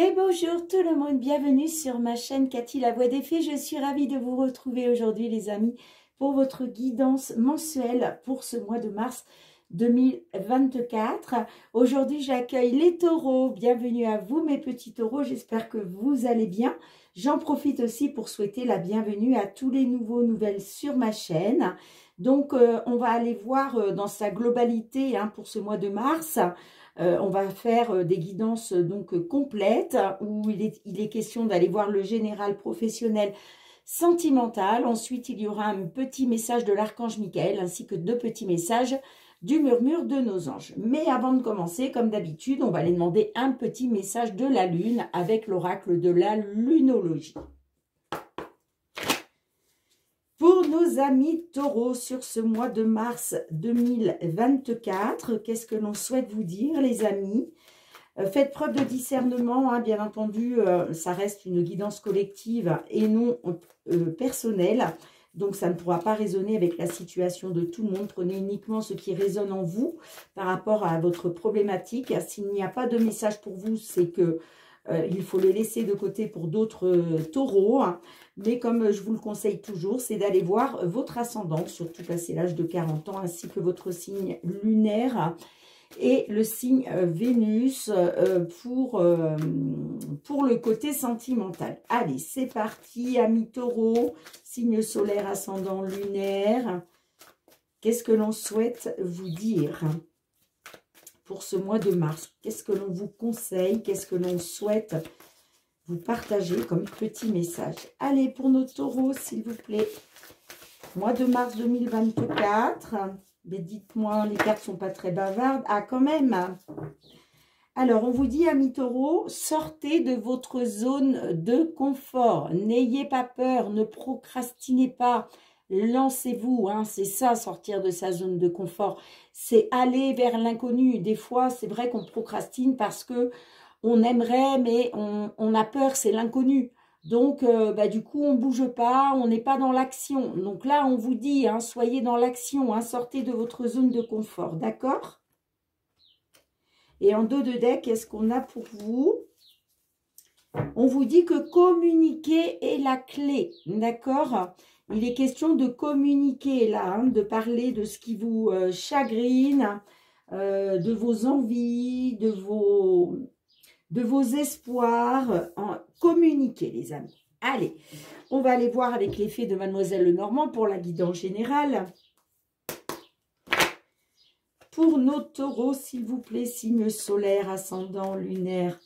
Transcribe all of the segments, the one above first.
Et bonjour tout le monde, bienvenue sur ma chaîne Cathy la Voix des Fées. Je suis ravie de vous retrouver aujourd'hui les amis pour votre guidance mensuelle pour ce mois de mars 2024. Aujourd'hui j'accueille les taureaux, bienvenue à vous mes petits taureaux, j'espère que vous allez bien. J'en profite aussi pour souhaiter la bienvenue à tous les nouvelles sur ma chaîne. Donc on va aller voir dans sa globalité pour ce mois de mars. On va faire des guidances donc complètes où il est question d'aller voir le général professionnel sentimental. Ensuite, il y aura un petit message de l'archange Michael ainsi que 2 petits messages du murmure de nos anges. Mais avant de commencer, comme d'habitude, on va aller demander un petit message de la lune avec l'oracle de la lunologie. Pour nos amis taureaux sur ce mois de mars 2024, qu'est-ce que l'on souhaite vous dire les amis? Faites preuve de discernement, bien entendu, ça reste une guidance collective et non personnelle. Donc ça ne pourra pas résonner avec la situation de tout le monde. Prenez uniquement ce qui résonne en vous par rapport à votre problématique. S'il n'y a pas de message pour vous, c'est que il faut le laisser de côté pour d'autres taureaux. Mais comme je vous le conseille toujours, c'est d'aller voir votre ascendant, surtout passé l'âge de 40 ans, ainsi que votre signe lunaire et le signe Vénus pour le côté sentimental. Allez, c'est parti, amis taureaux, signe solaire, ascendant lunaire. Qu'est-ce que l'on souhaite vous dire pour ce mois de mars? Qu'est-ce que l'on vous conseille? Qu'est-ce que l'on souhaite vous partager comme petit message? Allez, pour nos taureaux, s'il vous plaît. Mois de mars 2024. Mais dites-moi, les cartes sont pas très bavardes. Ah, quand même. Alors, on vous dit, amis taureaux, sortez de votre zone de confort. N'ayez pas peur, ne procrastinez pas. Lancez-vous, c'est ça, sortir de sa zone de confort. C'est aller vers l'inconnu. Des fois, c'est vrai qu'on procrastine parce que on aimerait, mais on a peur, c'est l'inconnu. Donc, du coup, on ne bouge pas, on n'est pas dans l'action. Donc là, on vous dit, soyez dans l'action, sortez de votre zone de confort, d'accord? Et en dos de deck, qu'est-ce qu'on a pour vous? On vous dit que communiquer est la clé, d'accord? Il est question de communiquer là, de parler de ce qui vous chagrine, de vos envies, de vos espoirs. Communiquer, les amis. Allez, on va aller voir avec l'effet de Mademoiselle Lenormand pour la guidance générale. Pour nos taureaux, s'il vous plaît, signe solaire, ascendant, lunaire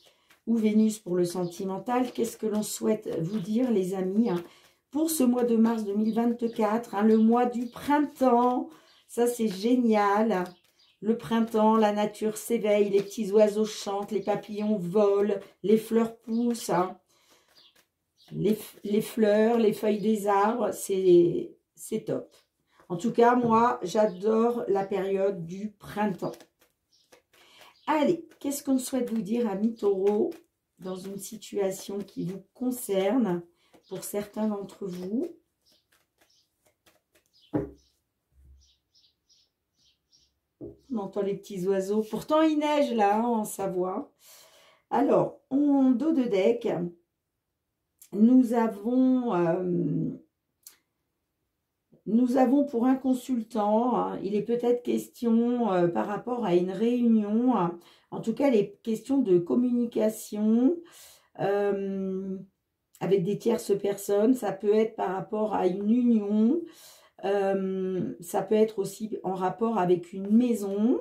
ou Vénus pour le sentimental. Qu'est-ce que l'on souhaite vous dire, les amis, pour ce mois de mars 2024, le mois du printemps? Ça, c'est génial. Le printemps, la nature s'éveille, les petits oiseaux chantent, les papillons volent, les fleurs poussent. Les fleurs, les feuilles des arbres, c'est top. En tout cas, moi, j'adore la période du printemps. Allez, qu'est-ce qu'on souhaite vous dire, amis taureaux, dans une situation qui vous concerne, pour certains d'entre vous? On entend les petits oiseaux. Pourtant, il neige là, en Savoie. Alors, en dos de deck, nous avons pour un consultant, il est peut-être question par rapport à une réunion, en tout cas, les questions de communication avec des tierces personnes. Ça peut être par rapport à une union, ça peut être aussi en rapport avec une maison.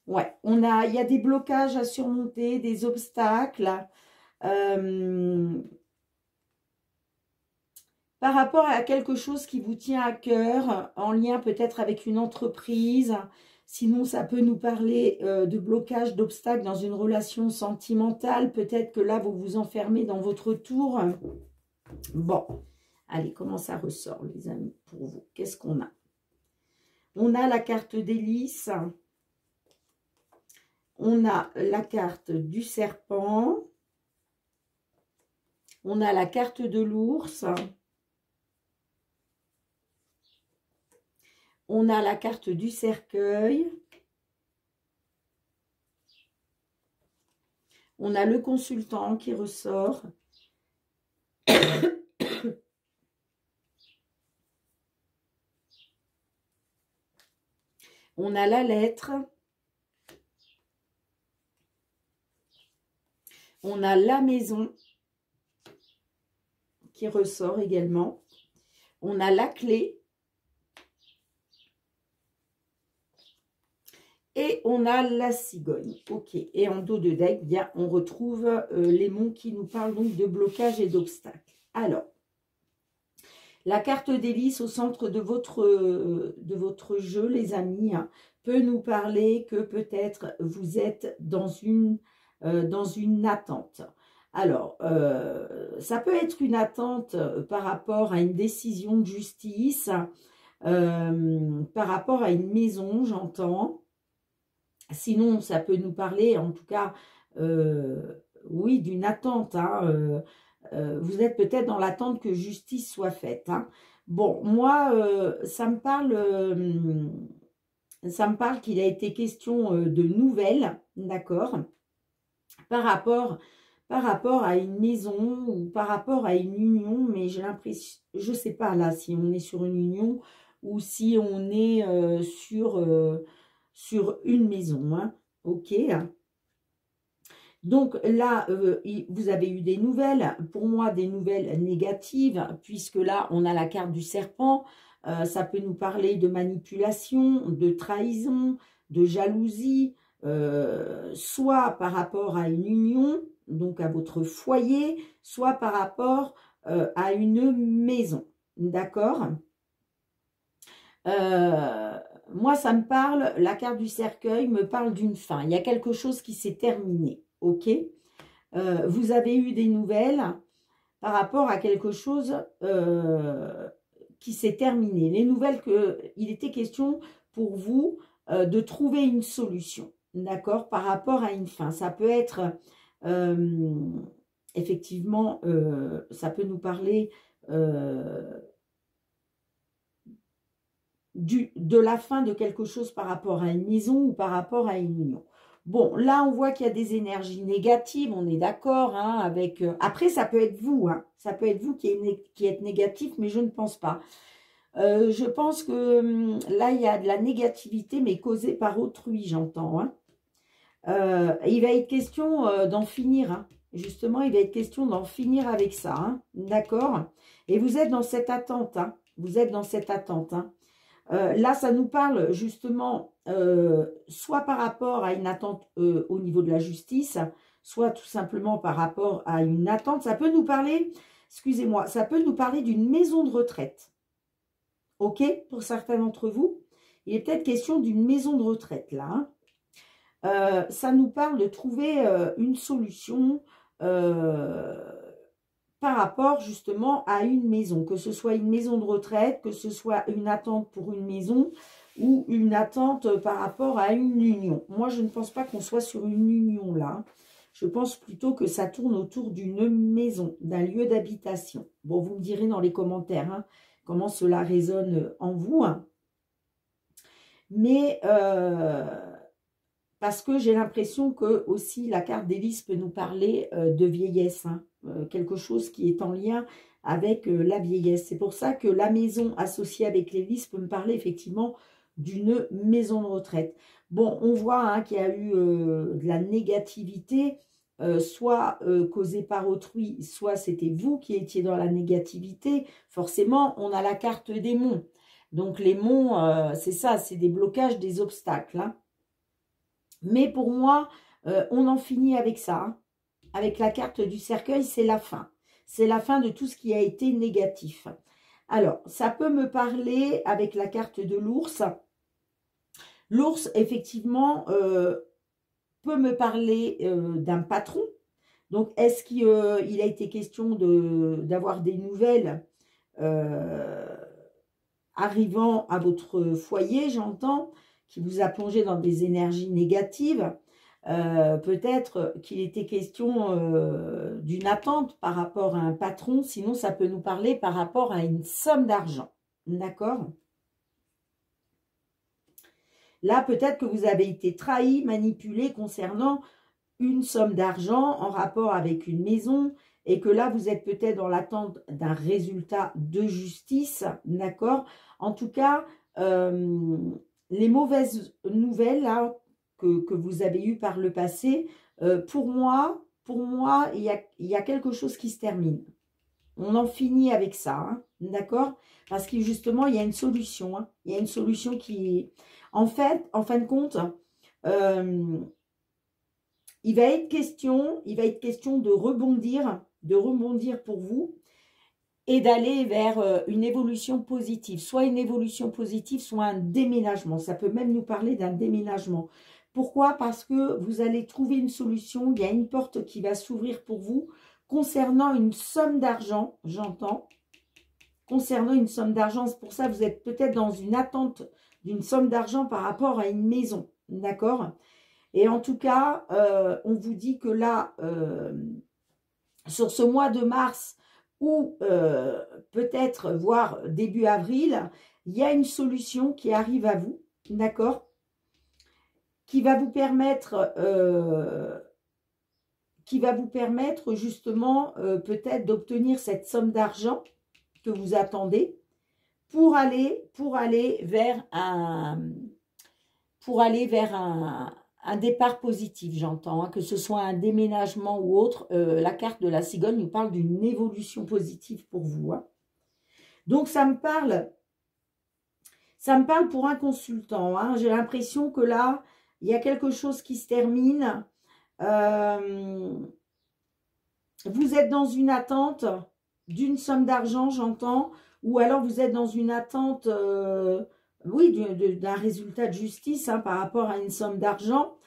Ouais, il y a des blocages à surmonter, des obstacles. Par rapport à quelque chose qui vous tient à cœur, en lien peut-être avec une entreprise. Sinon, ça peut nous parler de blocage, d'obstacles dans une relation sentimentale. Peut-être que là, vous vous enfermez dans votre tour. Bon, allez, comment ça ressort, les amis, pour vous? Qu'est-ce qu'on a? On a la carte d'hélice. On a la carte du serpent. On a la carte de l'ours. On a la carte du cercueil. On a le consultant qui ressort. On a la lettre. On a la maison qui ressort également. On a la clé. Et on a la cigogne. Ok. Et en dos de deck, bien, on retrouve les monts qui nous parlent donc de blocage et d'obstacles. Alors, la carte d'hélice au centre de votre jeu, les amis, hein, peut nous parler que peut-être vous êtes dans une attente. Alors, ça peut être une attente par rapport à une décision de justice, par rapport à une maison, j'entends. Sinon, ça peut nous parler, en tout cas, oui, d'une attente. Hein, vous êtes peut-être dans l'attente que justice soit faite. Hein. Bon, moi, ça me parle qu'il a été question de nouvelles, d'accord, par rapport à une maison ou par rapport à une union, mais j'ai l'impression, je ne sais pas là si on est sur une union ou si on est sur une maison, hein. Ok. Donc là, vous avez eu des nouvelles, pour moi des nouvelles négatives, puisque là, on a la carte du serpent. Ça peut nous parler de manipulation, de trahison, de jalousie, soit par rapport à une union, donc à votre foyer, soit par rapport à une maison. D'accord ? Moi, ça me parle, la carte du cercueil me parle d'une fin. Il y a quelque chose qui s'est terminé, ok ? Vous avez eu des nouvelles par rapport à quelque chose qui s'est terminé. Les nouvelles il était question pour vous de trouver une solution, d'accord, par rapport à une fin. Ça peut être, effectivement, ça peut nous parler de la fin de quelque chose par rapport à une maison ou par rapport à une union. Bon, là, on voit qu'il y a des énergies négatives, on est d'accord, hein, avec... après, ça peut être vous, hein, ça peut être vous qui êtes négatif, mais je ne pense pas. Je pense que là, il y a de la négativité, mais causée par autrui, j'entends. Hein. Il va être question d'en finir, hein. Justement, il va être question d'en finir avec ça, hein, d'accord? Et vous êtes dans cette attente, hein, vous êtes dans cette attente, hein. Là, ça nous parle justement soit par rapport à une attente au niveau de la justice, soit tout simplement par rapport à une attente. Ça peut nous parler, excusez-moi, ça peut nous parler d'une maison de retraite. Ok, pour certains d'entre vous, il est peut-être question d'une maison de retraite là. Hein. Ça nous parle de trouver une solution par rapport justement à une maison, que ce soit une maison de retraite, que ce soit une attente pour une maison ou une attente par rapport à une union. Moi, je ne pense pas qu'on soit sur une union là. Je pense plutôt que ça tourne autour d'une maison, d'un lieu d'habitation. Bon, vous me direz dans les commentaires hein, comment cela résonne en vous. Hein. Mais parce que j'ai l'impression que aussi la carte d'hélice peut nous parler de vieillesse. Hein. Quelque chose qui est en lien avec la vieillesse. C'est pour ça que la maison associée avec l'hélice peut me parler effectivement d'une maison de retraite. Bon, on voit hein, qu'il y a eu de la négativité, soit causée par autrui, soit c'était vous qui étiez dans la négativité. Forcément, on a la carte des monts. Donc les monts, c'est ça, c'est des blocages, des obstacles. Hein. Mais pour moi, on en finit avec ça. Hein. Avec la carte du cercueil, c'est la fin. C'est la fin de tout ce qui a été négatif. Alors, ça peut me parler avec la carte de l'ours. L'ours, effectivement, peut me parler d'un patron. Donc, est-ce qu'il a été question d'avoir des nouvelles arrivant à votre foyer, j'entends, qui vous a plongé dans des énergies négatives? Peut-être qu'il était question d'une attente par rapport à un patron, sinon ça peut nous parler par rapport à une somme d'argent, d'accord? Là, peut-être que vous avez été trahi, manipulé concernant une somme d'argent en rapport avec une maison et que là, vous êtes peut-être dans l'attente d'un résultat de justice, d'accord? En tout cas, les mauvaises nouvelles là, que vous avez eues par le passé, pour moi, il y a quelque chose qui se termine. On en finit avec ça, hein, d'accord? Parce que justement, il y a une solution. Hein. Il y a une solution qui... En fait, en fin de compte, il va être question de rebondir pour vous et d'aller vers une évolution positive. Soit une évolution positive, soit un déménagement. Ça peut même nous parler d'un déménagement. Pourquoi? Parce que vous allez trouver une solution. Il y a une porte qui va s'ouvrir pour vous concernant une somme d'argent, j'entends. Concernant une somme d'argent, c'est pour ça que vous êtes peut-être dans une attente d'une somme d'argent par rapport à une maison. D'accord? Et en tout cas, on vous dit que là, sur ce mois de mars, ou peut-être, voire début avril, il y a une solution qui arrive à vous, d'accord? Qui va vous permettre justement peut-être d'obtenir cette somme d'argent que vous attendez pour aller vers un départ positif, j'entends, hein, que ce soit un déménagement ou autre. La carte de la cigogne nous parle d'une évolution positive pour vous. Hein. Donc, ça me parle pour un consultant. Hein. J'ai l'impression que là, il y a quelque chose qui se termine. Vous êtes dans une attente d'une somme d'argent, j'entends, ou alors vous êtes dans une attente... oui, d'un résultat de justice hein, par rapport à une somme d'argent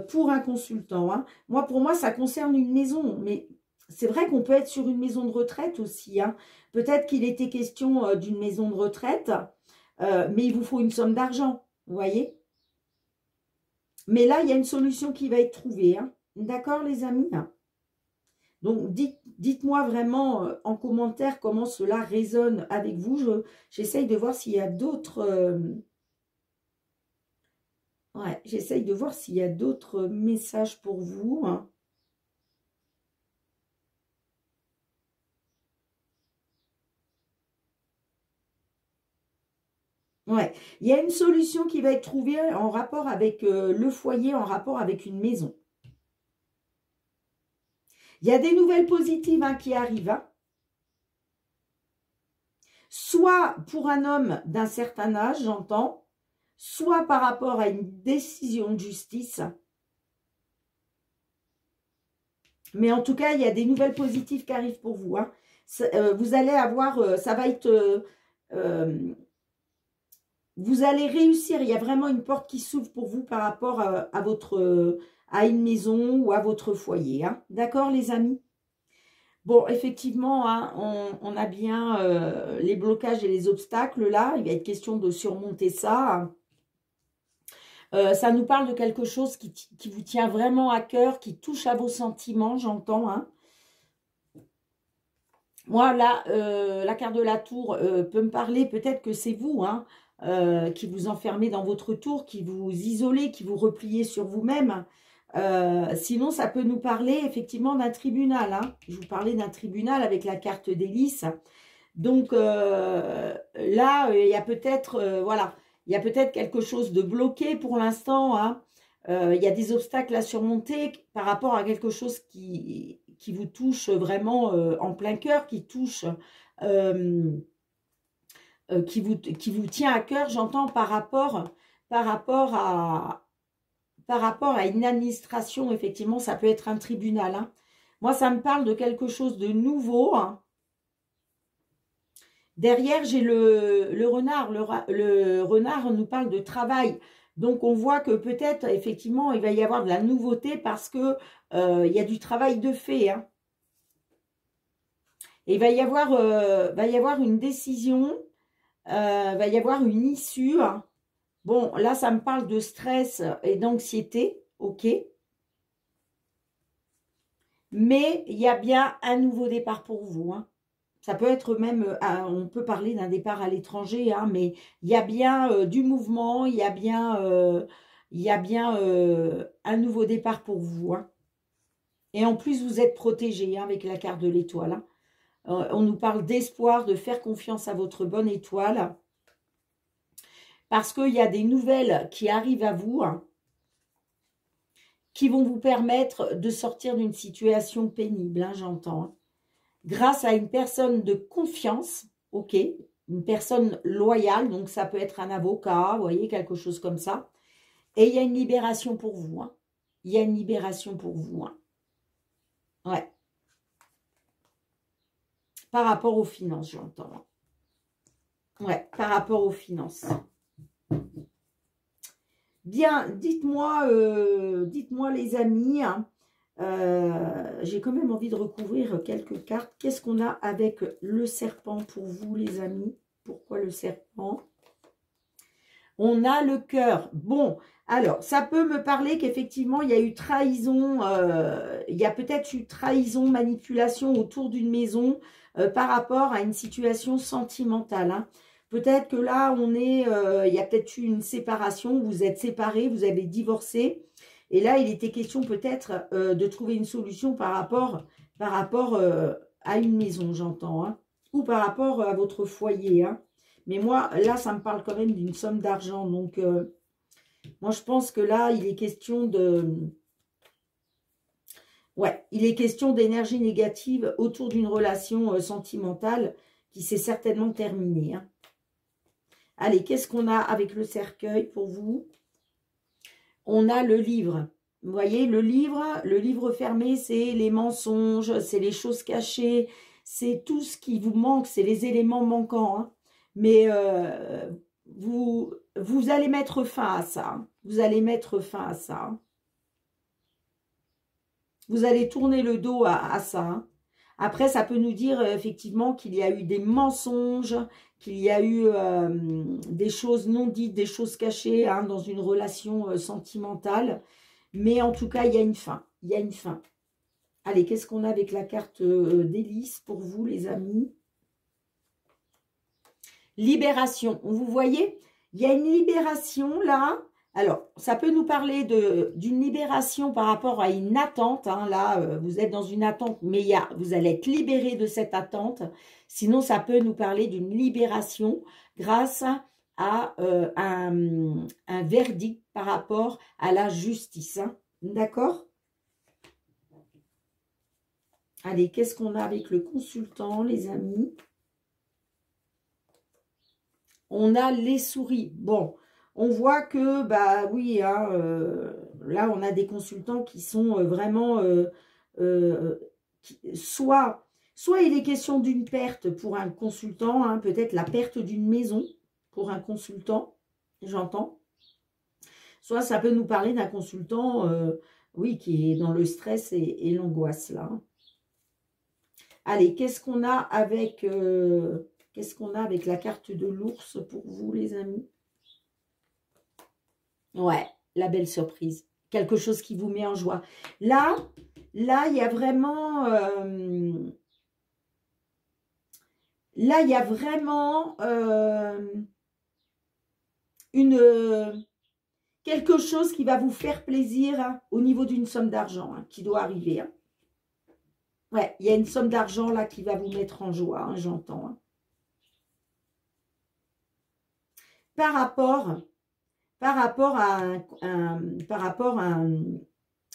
pour un consultant. Hein. Pour moi, ça concerne une maison, mais c'est vrai qu'on peut être sur une maison de retraite aussi. Hein. Peut-être qu'il était question d'une maison de retraite, mais il vous faut une somme d'argent, vous voyez. Mais là, il y a une solution qui va être trouvée. Hein. D'accord, les amis? Donc, dites-moi vraiment en commentaire comment cela résonne avec vous. J'essaye de voir s'il y a d'autres... ouais, j'essaye de voir s'il y a d'autres messages pour vous. Hein. Ouais, il y a une solution qui va être trouvée en rapport avec le foyer, en rapport avec une maison. Il y a des nouvelles positives hein, qui arrivent. Hein. Soit pour un homme d'un certain âge, j'entends, soit par rapport à une décision de justice. Mais en tout cas, il y a des nouvelles positives qui arrivent pour vous. Hein. Vous allez avoir, ça va être... vous allez réussir. Il y a vraiment une porte qui s'ouvre pour vous par rapport à une maison ou à votre foyer. Hein. D'accord, les amis? Bon, effectivement, hein, on a bien les blocages et les obstacles là. Il va être question de surmonter ça. Ça nous parle de quelque chose qui vous tient vraiment à cœur, qui touche à vos sentiments, j'entends. Hein. Moi, là, la carte de la tour peut me parler, peut-être que c'est vous, hein, qui vous enfermez dans votre tour, qui vous isolez, qui vous repliez sur vous-même. Sinon, ça peut nous parler effectivement d'un tribunal. Hein. Je vous parlais d'un tribunal avec la carte d'hélice. Donc là, il y a peut-être voilà, il y a peut-être quelque chose de bloqué pour l'instant. Hein. Il y a des obstacles à surmonter par rapport à quelque chose qui vous touche vraiment en plein cœur, qui touche, qui vous tient à cœur, j'entends, par rapport à une administration, effectivement, ça peut être un tribunal. Hein. Moi, ça me parle de quelque chose de nouveau. Hein. Derrière, j'ai le renard. Le renard nous parle de travail. Donc, on voit que peut-être, effectivement, il va y avoir de la nouveauté parce que il y a du travail de fait. Hein. Et il va y avoir une décision, va y avoir une issue. Hein. Bon, là, ça me parle de stress et d'anxiété, ok. Mais il y a bien un nouveau départ pour vous. Hein. Ça peut être même, on peut parler d'un départ à l'étranger, hein, mais il y a bien du mouvement, il y a bien un nouveau départ pour vous. Hein. Et en plus, vous êtes protégé hein, avec la carte de l'étoile. Hein. On nous parle d'espoir, de faire confiance à votre bonne étoile. Parce qu'il y a des nouvelles qui arrivent à vous, hein, qui vont vous permettre de sortir d'une situation pénible, hein, j'entends. Hein. Grâce à une personne de confiance, ok, une personne loyale, donc ça peut être un avocat, vous voyez, quelque chose comme ça. Et il y a une libération pour vous. Hein. Il y a une libération pour vous. Hein. Ouais. Par rapport aux finances, j'entends. Hein. Ouais, par rapport aux finances. Bien, dites-moi les amis, hein, j'ai quand même envie de recouvrir quelques cartes. Qu'est-ce qu'on a avec le serpent pour vous, les amis? Pourquoi le serpent? On a le cœur. Bon, alors, ça peut me parler qu'effectivement, il y a eu trahison, il y a peut-être eu trahison, manipulation autour d'une maison par rapport à une situation sentimentale. Hein. Peut-être que là, il y a peut-être eu une séparation, vous êtes séparés, vous avez divorcé. Et là, il était question peut-être de trouver une solution par rapport à une maison, j'entends. Hein, ou par rapport à votre foyer. Hein. Mais moi, là, ça me parle quand même d'une somme d'argent. Donc, moi, je pense que là, il est question de... Ouais, il est question d'énergie négative autour d'une relation sentimentale qui s'est certainement terminée. Hein. Allez, qu'est-ce qu'on a avec le cercueil pour vous? On a le livre. Vous voyez, le livre fermé, c'est les mensonges, c'est les choses cachées, c'est tout ce qui vous manque, c'est les éléments manquants. Hein. Mais vous allez mettre fin à ça. Hein. Vous allez mettre fin à ça. Hein. Vous allez tourner le dos à ça. Hein. Après, ça peut nous dire effectivement qu'il y a eu des mensonges, qu'il y a eu des choses non dites, des choses cachées hein, dans une relation sentimentale. Mais en tout cas, il y a une fin. Il y a une fin. Allez, qu'est-ce qu'on a avec la carte d'hélice pour vous, les amis? Libération. Vous voyez, il y a une libération là. Alors, ça peut nous parler d'une libération par rapport à une attente. Hein. Là, vous êtes dans une attente, mais vous allez être libéré de cette attente. Sinon, ça peut nous parler d'une libération grâce à un verdict par rapport à la justice. Hein. D'accord? Allez, qu'est-ce qu'on a avec le consultant, les amis? On a les souris. Bon, on voit que, bah oui, hein, là, on a des consultants qui sont vraiment... soit il est question d'une perte pour un consultant, hein, peut-être la perte d'une maison pour un consultant, j'entends. Soit ça peut nous parler d'un consultant, oui, qui est dans le stress et l'angoisse, là. Allez, qu'est-ce qu'on a avec... Qu'est-ce qu'on a avec la carte de l'ours pour vous, les amis? Ouais, la belle surprise. Quelque chose qui vous met en joie. Là, il y a vraiment... là, il y a vraiment quelque chose qui va vous faire plaisir hein, au niveau d'une somme d'argent hein, qui doit arriver. Hein. Ouais, il y a une somme d'argent là qui va vous mettre en joie, hein, j'entends. Hein. Par rapport à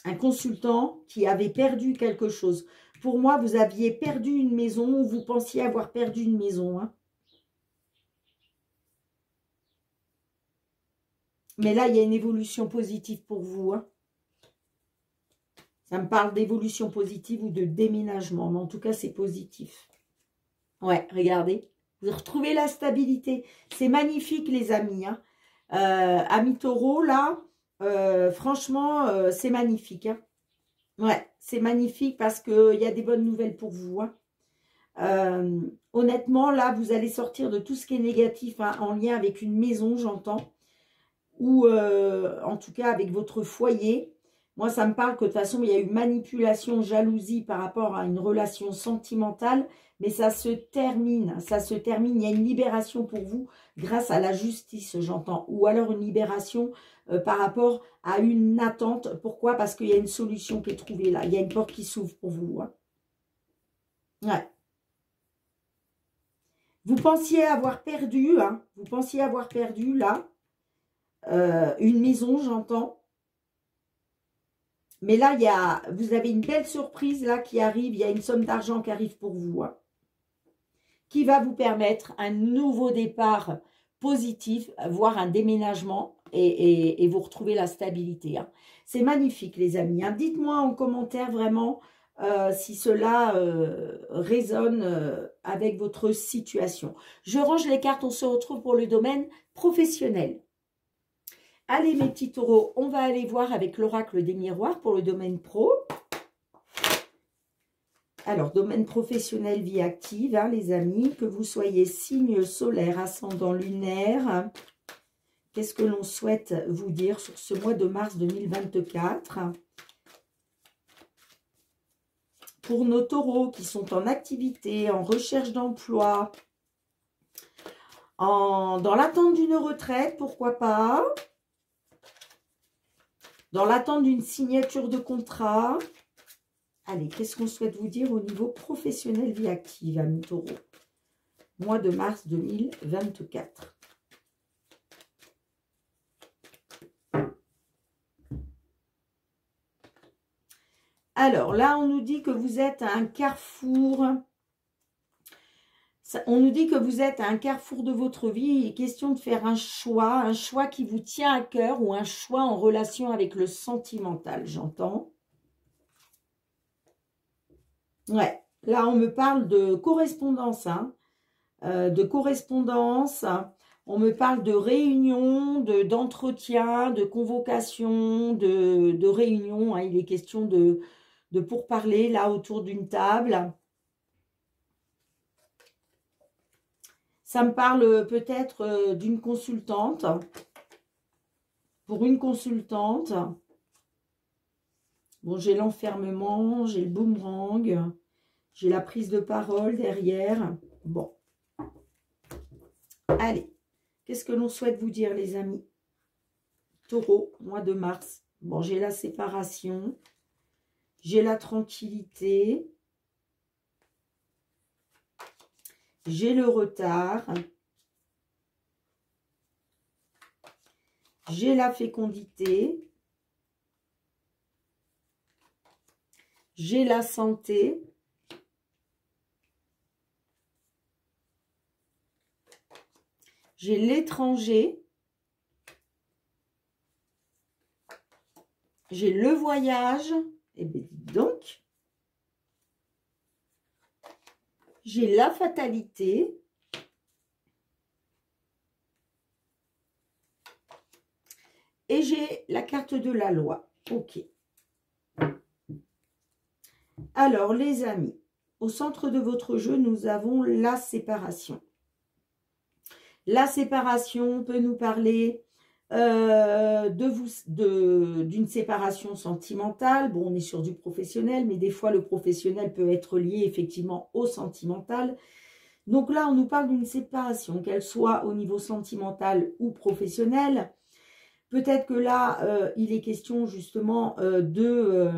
un consultant qui avait perdu quelque chose. Pour moi, vous aviez perdu une maison ou vous pensiez avoir perdu une maison. Hein. Mais là, il y a une évolution positive pour vous. Hein. Ça me parle d'évolution positive ou de déménagement. Mais en tout cas, c'est positif. Ouais, regardez. Vous retrouvez la stabilité. C'est magnifique, les amis. Hein. Amis taureaux, là, franchement, c'est magnifique. Hein. Ouais, c'est magnifique parce qu'il y a des bonnes nouvelles pour vous. Hein. Honnêtement, là, vous allez sortir de tout ce qui est négatif hein, en lien avec une maison, j'entends. Ou en tout cas avec votre foyer. Moi, ça me parle que de toute façon, il y a eu manipulation, jalousie par rapport à une relation sentimentale. Mais ça se termine, ça se termine. Il y a une libération pour vous grâce à la justice, j'entends. Ou alors une libération par rapport à une attente. Pourquoi? Parce qu'il y a une solution qui est trouvée là. Il y a une porte qui s'ouvre pour vous. Hein. Ouais. Vous pensiez avoir perdu, hein, vous pensiez avoir perdu là, une maison, j'entends. Mais là, vous avez une belle surprise là qui arrive. Il y a une somme d'argent qui arrive pour vous. Hein, qui va vous permettre un nouveau départ positif, voire un déménagement et vous retrouver la stabilité. Hein. C'est magnifique les amis. Hein. Dites-moi en commentaire vraiment si cela résonne avec votre situation. Je range les cartes, on se retrouve pour le domaine professionnel. Allez mes petits taureaux, on va aller voir avec l'oracle des miroirs pour le domaine pro. Alors, domaine professionnel, vie active, hein, les amis, que vous soyez signe solaire, ascendant lunaire. Qu'est-ce que l'on souhaite vous dire sur ce mois de mars 2024 ? Pour nos taureaux qui sont en activité, en recherche d'emploi, dans l'attente d'une retraite, pourquoi pas ? Dans l'attente d'une signature de contrat. Allez, qu'est-ce qu'on souhaite vous dire au niveau professionnel, vie active, amis taureaux? Mois de mars 2024. Alors, là, on nous dit que vous êtes à un carrefour. On nous dit que vous êtes à un carrefour de votre vie. Il est question de faire un choix qui vous tient à cœur ou un choix en relation avec le sentimental, j'entends. Ouais, là, on me parle de correspondance, hein, de correspondance. On me parle de réunion, d'entretien, de convocation, de réunion. Hein. Il est question de pourparler, là, autour d'une table. Ça me parle peut-être d'une consultante. Pour une consultante. Bon, j'ai l'enfermement, j'ai le boomerang, j'ai la prise de parole derrière. Bon. Allez, qu'est-ce que l'on souhaite vous dire, les amis? Taureau, mois de mars. Bon, j'ai la séparation, j'ai la tranquillité, j'ai le retard, j'ai la fécondité, j'ai la santé, j'ai l'étranger, j'ai le voyage, et bien dites donc, j'ai la fatalité, et j'ai la carte de la loi. Ok. Alors, les amis, au centre de votre jeu, nous avons la séparation. La séparation peut nous parler d'une séparation sentimentale. Bon, on est sur du professionnel, mais des fois, le professionnel peut être lié effectivement au sentimental. Donc là, on nous parle d'une séparation, qu'elle soit au niveau sentimental ou professionnel. Peut-être que là, il est question justement de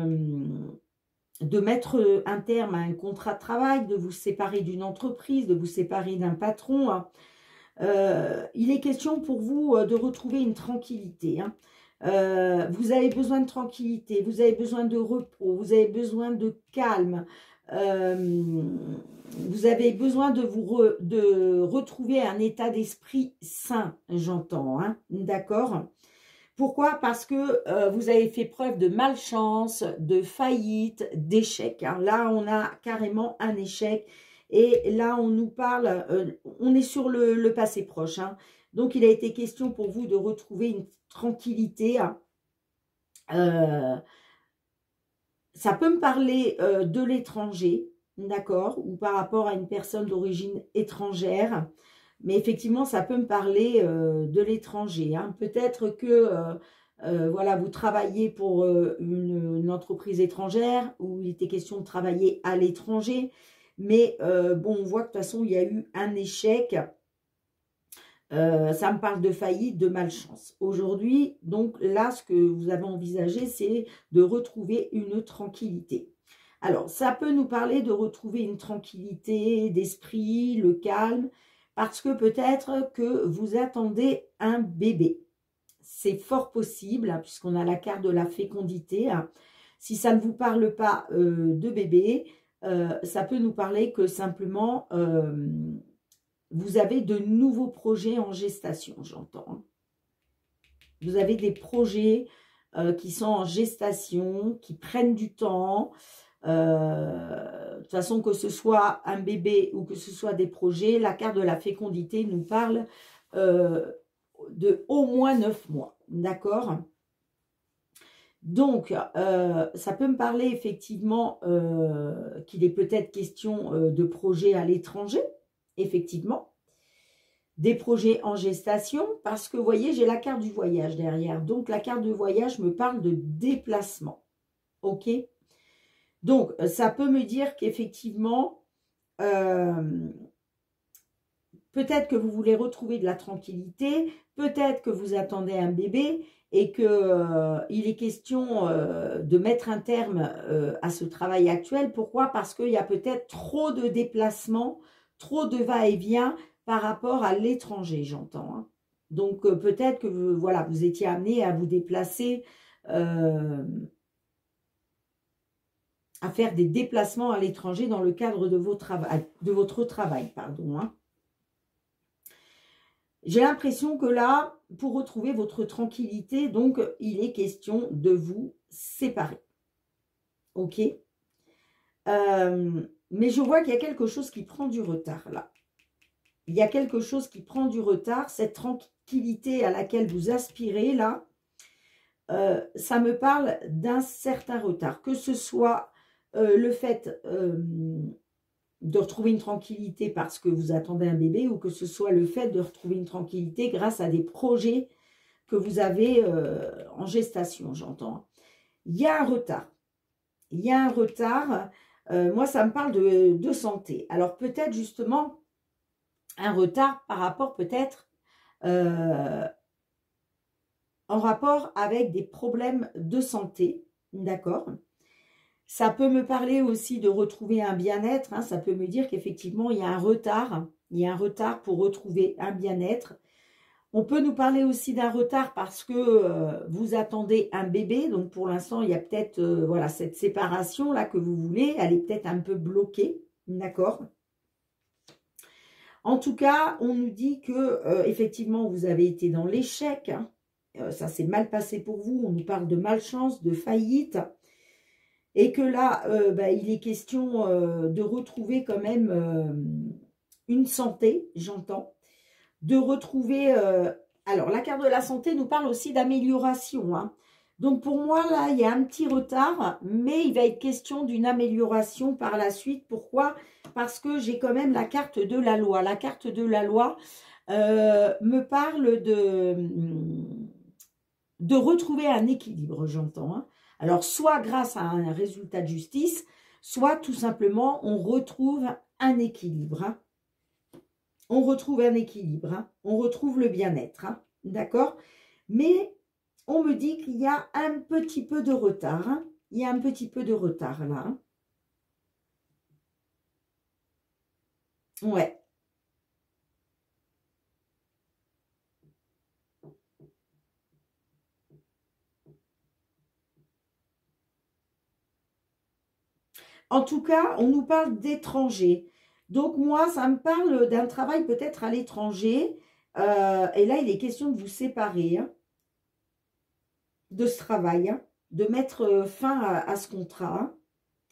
mettre un terme à un contrat de travail, de vous séparer d'une entreprise, de vous séparer d'un patron. Hein. Il est question pour vous de retrouver une tranquillité. Hein. Vous avez besoin de tranquillité, vous avez besoin de repos, vous avez besoin de calme. Vous avez besoin de retrouver un état d'esprit sain, j'entends. Hein, d'accord ? Pourquoi? Parce que vous avez fait preuve de malchance, de faillite, d'échec. Hein. Là, on a carrément un échec. Et là, on nous parle, on est sur le passé proche. Hein. Donc, il a été question pour vous de retrouver une tranquillité. Hein. Ça peut me parler de l'étranger, d'accord? Ou par rapport à une personne d'origine étrangère. Mais effectivement, ça peut me parler de l'étranger. Hein. Peut-être que voilà, vous travaillez pour une entreprise étrangère où il était question de travailler à l'étranger. Mais bon, on voit que de toute façon, il y a eu un échec. Ça me parle de faillite, de malchance. Aujourd'hui, donc là, ce que vous avez envisagé, c'est de retrouver une tranquillité. Alors, ça peut nous parler de retrouver une tranquillité d'esprit, le calme, parce que peut-être que vous attendez un bébé. C'est fort possible, hein, puisqu'on a la carte de la fécondité. Hein. Si ça ne vous parle pas de bébé, ça peut nous parler que simplement, vous avez de nouveaux projets en gestation, j'entends. Hein. Vous avez des projets qui sont en gestation, qui prennent du temps. De toute façon, que ce soit un bébé ou que ce soit des projets, la carte de la fécondité nous parle de au moins 9 mois, d'accord? Donc, ça peut me parler effectivement qu'il est peut-être question de projets à l'étranger, effectivement. Des projets en gestation, parce que, vous voyez, j'ai la carte du voyage derrière. Donc, la carte de voyage me parle de déplacement, ok? Donc, ça peut me dire qu'effectivement, peut-être que vous voulez retrouver de la tranquillité, peut-être que vous attendez un bébé et qu'il est question de mettre un terme à ce travail actuel. Pourquoi? Parce qu'il y a peut-être trop de déplacements, trop de va-et-vient par rapport à l'étranger, j'entends. Hein. Donc, peut-être que voilà, vous étiez amené à vous déplacer, à faire des déplacements à l'étranger dans le cadre de votre travail. Pardon, hein. J'ai l'impression que là, pour retrouver votre tranquillité, donc, il est question de vous séparer. Ok? Mais je vois qu'il y a quelque chose qui prend du retard, là. Il y a quelque chose qui prend du retard. Cette tranquillité à laquelle vous aspirez, là, ça me parle d'un certain retard. Que ce soit le fait de retrouver une tranquillité parce que vous attendez un bébé ou que ce soit le fait de retrouver une tranquillité grâce à des projets que vous avez en gestation, j'entends. Il y a un retard. Il y a un retard. Moi, ça me parle de santé. Alors, peut-être justement un retard par rapport peut-être en rapport avec des problèmes de santé, d'accord? Ça peut me parler aussi de retrouver un bien-être. Hein, ça peut me dire qu'effectivement, il y a un retard. Il y a un retard pour retrouver un bien-être. On peut nous parler aussi d'un retard parce que vous attendez un bébé. Donc, pour l'instant, il y a peut-être voilà, cette séparation-là que vous voulez. Elle est peut-être un peu bloquée. D'accord? En tout cas, on nous dit que effectivement, vous avez été dans l'échec. Hein. Ça s'est mal passé pour vous. On nous parle de malchance, de faillite. Et que là, il est question de retrouver quand même une santé, j'entends. De retrouver... alors, la carte de la santé nous parle aussi d'amélioration. Hein. Donc, pour moi, là, il y a un petit retard, mais il va être question d'une amélioration par la suite. Pourquoi? Parce que j'ai quand même la carte de la loi. La carte de la loi me parle de retrouver un équilibre, j'entends. Hein. Alors, soit grâce à un résultat de justice, soit tout simplement, on retrouve un équilibre. Hein. On retrouve un équilibre. Hein. On retrouve le bien-être. Hein. D'accord? Mais on me dit qu'il y a un petit peu de retard. Hein. Il y a un petit peu de retard là. Hein. Ouais. En tout cas, on nous parle d'étrangers. Donc, moi, ça me parle d'un travail peut-être à l'étranger. Et là, il est question de vous séparer hein, de ce travail, hein, de mettre fin à ce contrat hein,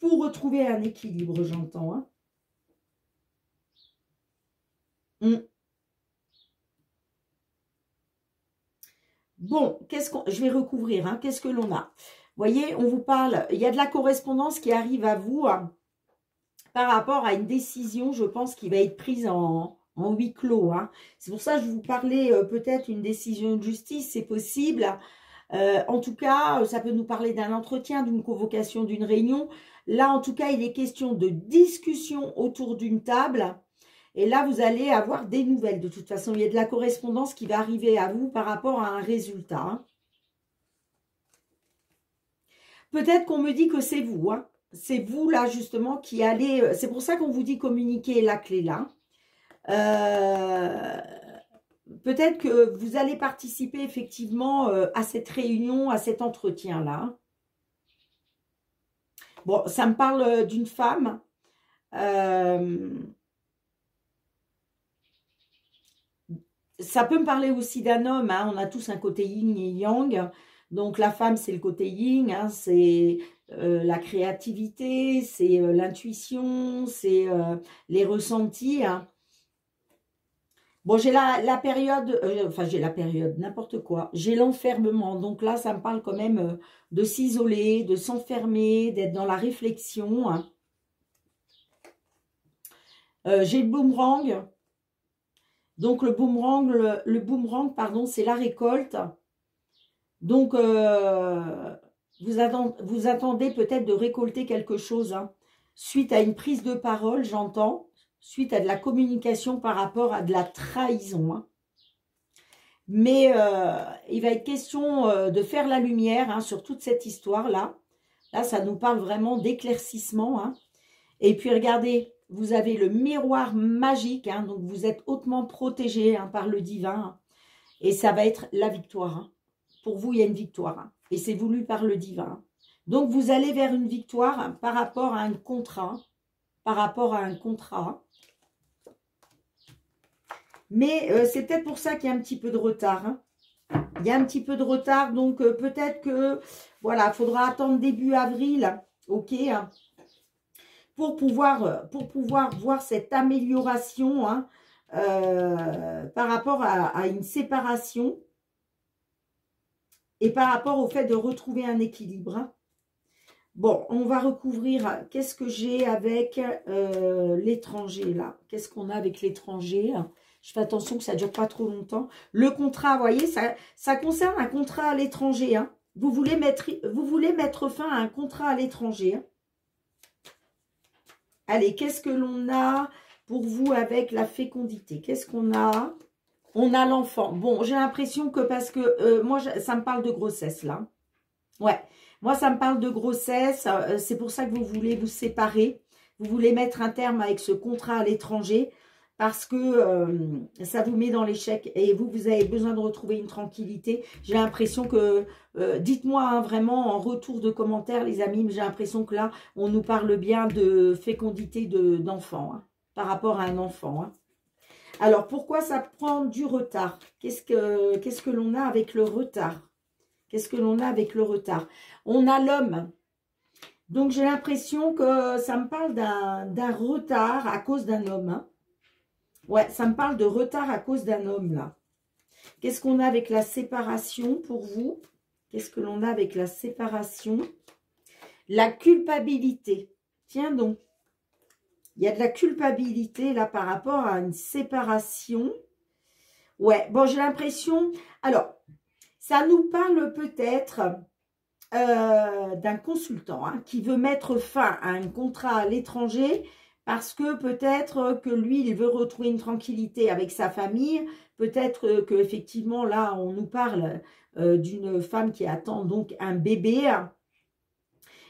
pour retrouver un équilibre, j'entends. Hein. Bon, je vais recouvrir. Hein, qu'est-ce que l'on a? Vous voyez, on vous parle, il y a de la correspondance qui arrive à vous hein, par rapport à une décision, je pense, qui va être prise en huis clos. Hein. C'est pour ça que je vous parlais peut-être une décision de justice, c'est possible. En tout cas, ça peut nous parler d'un entretien, d'une convocation, d'une réunion. Là, en tout cas, il est question de discussion autour d'une table Et là, vous allez avoir des nouvelles. De toute façon, il y a de la correspondance qui va arriver à vous par rapport à un résultat. Hein. Peut-être qu'on me dit que c'est vous. Hein. C'est vous, là, justement, qui allez... C'est pour ça qu'on vous dit communiquer la clé, là. Peut-être que vous allez participer, effectivement, à cette réunion, à cet entretien-là. Bon, ça me parle d'une femme. Ça peut me parler aussi d'un homme. Hein. On a tous un côté yin et yang. Donc, la femme, c'est le côté yin. Hein. C'est la créativité, c'est l'intuition, c'est les ressentis. Hein. Bon, j'ai la période, enfin j'ai la période, n'importe quoi. J'ai l'enfermement, donc là, ça me parle quand même de s'isoler, de s'enfermer, d'être dans la réflexion. Hein. J'ai le boomerang. Donc le boomerang, pardon, c'est la récolte. Donc vous attendez peut-être de récolter quelque chose, hein, suite à une prise de parole, j'entends. Suite à de la communication par rapport à de la trahison. Hein. Mais il va être question de faire la lumière hein, sur toute cette histoire-là. Là, ça nous parle vraiment d'éclaircissement. Hein. Et puis, regardez, vous avez le miroir magique. Hein, donc, vous êtes hautement protégé hein, par le divin. Hein, et ça va être la victoire. Hein. Pour vous, il y a une victoire. Hein, et c'est voulu par le divin. Hein. Donc, vous allez vers une victoire hein, par rapport à un contrat. Par rapport à un contrat. Mais c'est peut-être pour ça qu'il y a un petit peu de retard. Hein. Il y a un petit peu de retard, donc peut-être que, voilà, il faudra attendre début avril, ok, hein, pour pouvoir voir cette amélioration hein, par rapport à une séparation et par rapport au fait de retrouver un équilibre. Hein. Bon, on va recouvrir, qu'est-ce que j'ai avec l'étranger, là? Qu'est-ce qu'on a avec l'étranger? Je fais attention que ça ne dure pas trop longtemps. Le contrat, vous voyez, ça concerne un contrat à l'étranger. Hein. Vous voulez mettre fin à un contrat à l'étranger. Hein. Allez, qu'est-ce que l'on a pour vous avec la fécondité? Qu'est-ce qu'on a? On a l'enfant. Bon, j'ai l'impression que parce que moi, ça me parle de grossesse, là. Ouais, moi, ça me parle de grossesse. C'est pour ça que vous voulez vous séparer. Vous voulez mettre un terme avec ce contrat à l'étranger. Parce que ça vous met dans l'échec et vous avez besoin de retrouver une tranquillité. J'ai l'impression que, dites-moi hein, vraiment en retour de commentaires les amis, j'ai l'impression que là, on nous parle bien de fécondité d'enfant, hein, par rapport à un enfant. Hein. Alors, pourquoi ça prend du retard? Qu'est-ce que l'on a avec le retard? Qu'est-ce que l'on a avec le retard? On a l'homme. Donc, j'ai l'impression que ça me parle d'un retard à cause d'un homme, hein. Ouais, ça me parle de retard à cause d'un homme, là. Qu'est-ce qu'on a avec la séparation pour vous? Qu'est-ce que l'on a avec la séparation? La culpabilité. Tiens donc. Il y a de la culpabilité, là, par rapport à une séparation. Ouais, bon, j'ai l'impression... Alors, ça nous parle peut-être d'un consultant hein, qui veut mettre fin à un contrat à l'étranger... Parce que peut-être que lui, il veut retrouver une tranquillité avec sa famille. Peut-être que effectivement là, on nous parle d'une femme qui attend donc un bébé.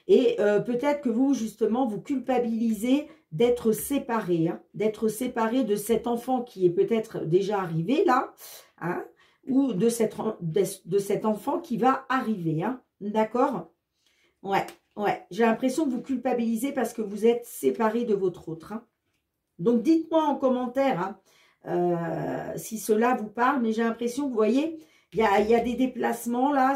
Et peut-être que vous, justement, vous culpabilisez d'être séparé. Hein, d'être séparé de cet enfant qui est peut-être déjà arrivé là. Hein, ou de cet enfant qui va arriver. Hein, d'accord? Ouais. Ouais, j'ai l'impression que vous culpabilisez parce que vous êtes séparés de votre autre. Hein. Donc, dites-moi en commentaire hein, si cela vous parle. Mais j'ai l'impression que, vous voyez, il y a des déplacements là.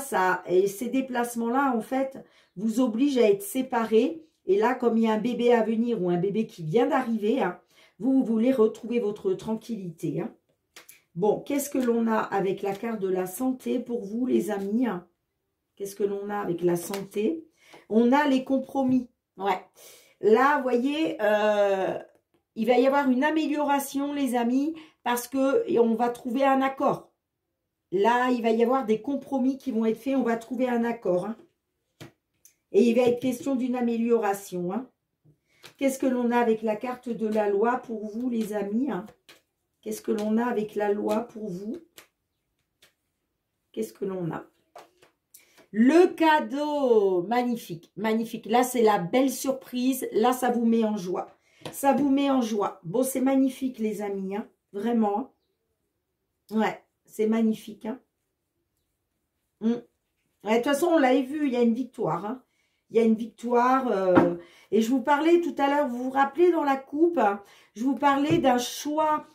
Et ces déplacements-là, en fait, vous obligent à être séparés. Et là, comme il y a un bébé à venir ou un bébé qui vient d'arriver, hein, vous voulez retrouver votre tranquillité. Hein. Bon, qu'est-ce que l'on a avec la carte de la santé pour vous, les amis? Hein? Qu'est-ce que l'on a avec la santé? On a les compromis. Ouais. Là, vous voyez, il va y avoir une amélioration, les amis, parce qu'on va trouver un accord. Là, il va y avoir des compromis qui vont être faits. On va trouver un accord. Hein. Et il va être question d'une amélioration. Hein. Qu'est-ce que l'on a avec la carte de la loi pour vous, les amis, hein? Qu'est-ce que l'on a avec la loi pour vous? Qu'est-ce que l'on a? Le cadeau, magnifique, magnifique. Là, c'est la belle surprise. Là, ça vous met en joie. Ça vous met en joie. Bon, c'est magnifique, les amis, hein, vraiment. Ouais, c'est magnifique. Hein. Ouais, de toute façon, on l'avait vu, il y a une victoire. Hein. Il y a une victoire. Et je vous parlais tout à l'heure, vous vous rappelez dans la coupe, hein, je vous parlais d'un choix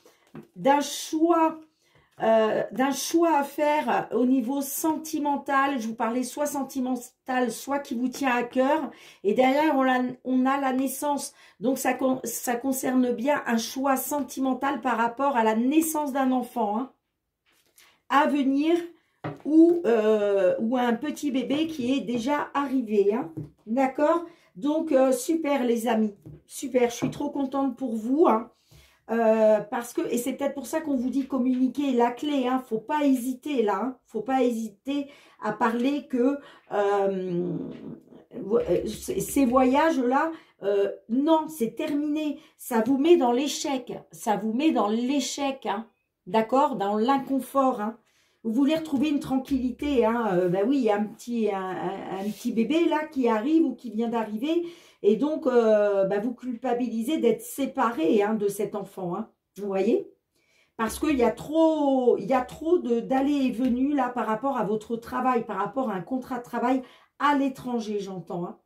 à faire au niveau sentimental. Je vous parlais soit sentimental, soit qui vous tient à cœur. Et derrière, on a la naissance. Donc, ça concerne bien un choix sentimental par rapport à la naissance d'un enfant hein, à venir ou un petit bébé qui est déjà arrivé. Hein. D'accord? Donc, super les amis. Super, je suis trop contente pour vous. Hein. Parce que, et c'est peut-être pour ça qu'on vous dit communiquer la clé, hein, faut pas hésiter là, hein, faut pas hésiter à parler que ces voyages-là, non, c'est terminé, ça vous met dans l'échec, ça vous met dans l'échec, hein, d'accord, dans l'inconfort, hein. Vous voulez retrouver une tranquillité, hein, ben oui, il y a un petit bébé là qui arrive ou qui vient d'arriver, et donc, vous culpabilisez d'être séparé hein, de cet enfant. Hein, vous voyez? Parce qu'il y a trop d'allées et venues là par rapport à votre travail, par rapport à un contrat de travail à l'étranger, j'entends. Hein.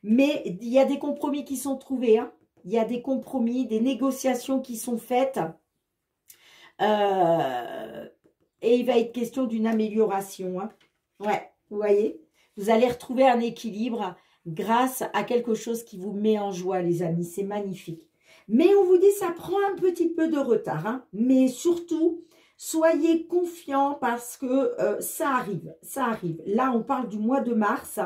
Mais il y a des compromis qui sont trouvés. Hein. Il y a des compromis, des négociations qui sont faites. Et il va être question d'une amélioration. Hein. Ouais, vous voyez? Vous allez retrouver un équilibre grâce à quelque chose qui vous met en joie, les amis. C'est magnifique. Mais on vous dit, ça prend un petit peu de retard. Hein. Mais surtout, soyez confiants parce que ça arrive. Ça arrive. Là, on parle du mois de mars.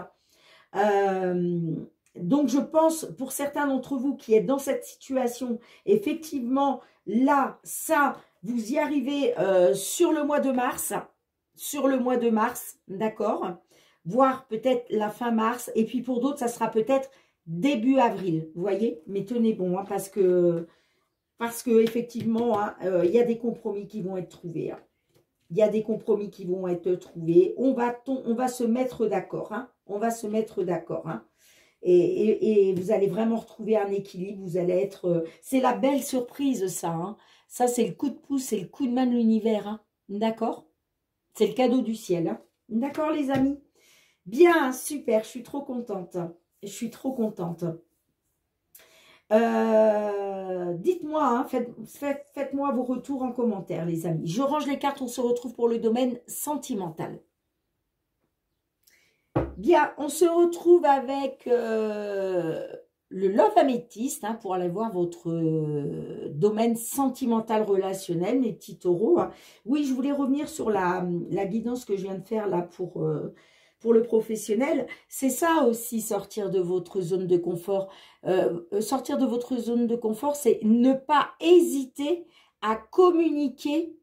Donc, je pense, pour certains d'entre vous qui êtes dans cette situation, effectivement, là, ça, vous y arrivez sur le mois de mars. Sur le mois de mars, d'accord ? Voire peut-être la fin mars, et puis pour d'autres, ça sera peut-être début avril, vous voyez. Mais tenez bon, hein, parce que effectivement, hein, il y a des compromis qui vont être trouvés. Hein. Il y a des compromis qui vont être trouvés. On va se mettre d'accord. Hein. On va se mettre d'accord. Hein. Et vous allez vraiment retrouver un équilibre. Vous allez être... c'est la belle surprise, ça. Hein. Ça, c'est le coup de pouce, c'est le coup de main de l'univers. Hein. D'accord? C'est le cadeau du ciel. Hein. D'accord, les amis? Bien, super, je suis trop contente. Je suis trop contente. Dites-moi, hein, faites-moi vos retours en commentaire, les amis. Je range les cartes, on se retrouve pour le domaine sentimental. Bien, on se retrouve avec le Love Améthyste hein, pour aller voir votre domaine sentimental relationnel, mes petits taureaux. Hein. Oui, je voulais revenir sur la guidance que je viens de faire là pour le professionnel. C'est ça aussi, sortir de votre zone de confort. Sortir de votre zone de confort, c'est ne pas hésiter à communiquer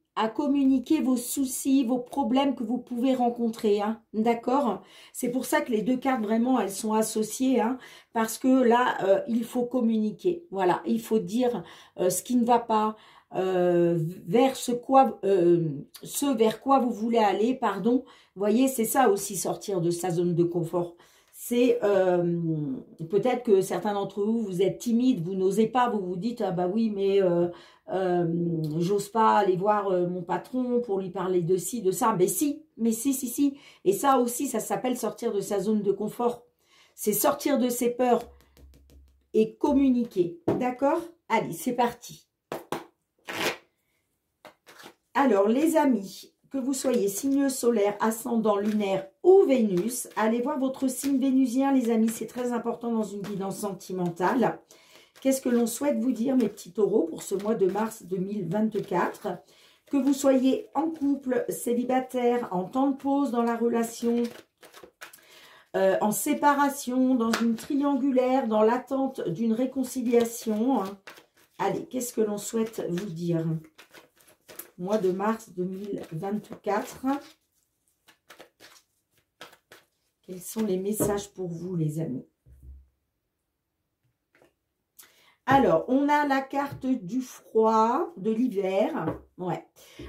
vos soucis, vos problèmes que vous pouvez rencontrer. Hein, d'accord? C'est pour ça que les deux cartes, vraiment, elles sont associées. Hein, parce que là, il faut communiquer. Voilà, il faut dire ce qui ne va pas, vers ce vers quoi vous voulez aller, pardon. Vous voyez, c'est ça aussi, sortir de sa zone de confort. C'est peut-être que certains d'entre vous, vous êtes timides, vous n'osez pas, vous vous dites, ah bah oui, mais j'ose pas aller voir mon patron pour lui parler de ci, de ça. Mais si. Et ça aussi, ça s'appelle sortir de sa zone de confort. C'est sortir de ses peurs et communiquer. D'accord? Allez, c'est parti. Alors, les amis, que vous soyez signe solaire, ascendant, lunaire ou Vénus, allez voir votre signe vénusien, les amis. C'est très important dans une guidance sentimentale. Qu'est-ce que l'on souhaite vous dire, mes petits taureaux, pour ce mois de mars 2024? Que vous soyez en couple, célibataire, en temps de pause dans la relation, en séparation, dans une triangulaire, dans l'attente d'une réconciliation. Hein. Allez, qu'est-ce que l'on souhaite vous dire? Mois de mars 2024. Quels sont les messages pour vous, les amis? Alors, on a la carte du froid, de l'hiver. Ouais.